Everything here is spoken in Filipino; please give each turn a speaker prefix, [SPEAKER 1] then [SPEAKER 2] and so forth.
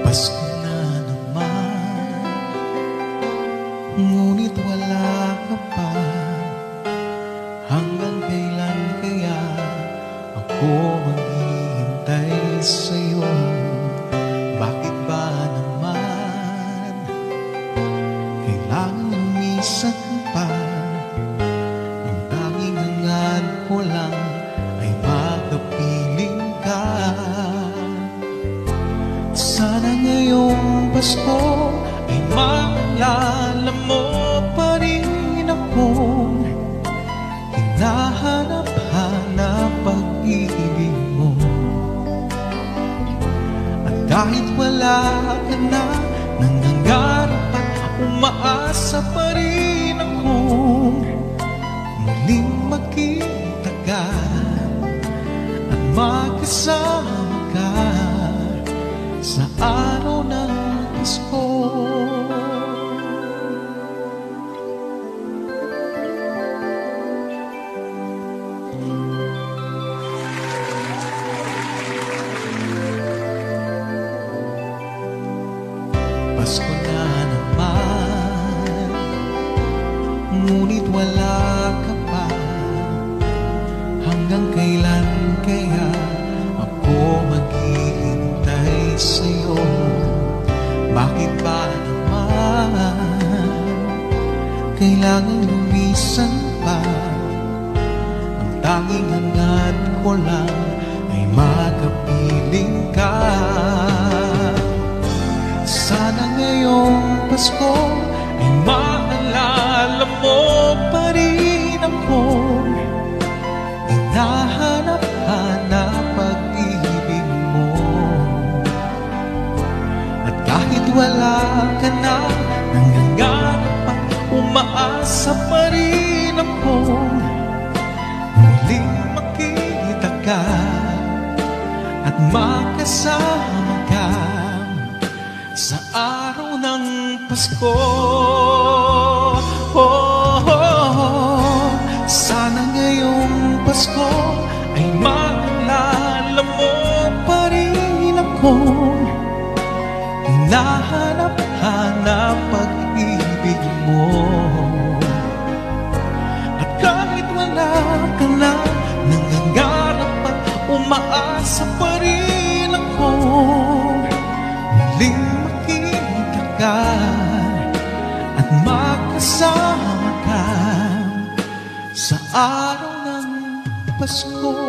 [SPEAKER 1] Pasko na naman, ngunit wala ka pa. Hanggang kailan kaya ako maghihintay sa'yo? Bakit ba naman kailangan lumisan pa? Ang tanging hangad ko lang ay makapiling ka. Sana ngayong Pasko ay maalala mo pa rin akong hinahanap-hanap pag-ibig mo. At kahit wala ka na, nangangarap at umaasa pa rin akong muling makita ka at magkasama ka sa araw ng Pasko. Pasko na naman, ngunit wala ka pa. Hanggang kailan kaya ako maghihintay sa'yo? Bakit ba naman kailangan lumisan pa? Ang tanging hangad ko lang ay makapiling ka. Sana ngayong Pasko ay maalala mo pa rin akong hinahanap-hanap pag-ibig mo. At kahit wala ka na, nangangarap at umaasa pa rin akong muling makita ka at makasama ka sa araw ng Pasko. Sana ngayong Pasko ay maalala mo pa rin akong hinahanap-hanap pag-ibig mo. At kahit wala ka na, nangangarap at umaasa pa rin akong muling makita ka at makasama ka sa araw ng Pasko.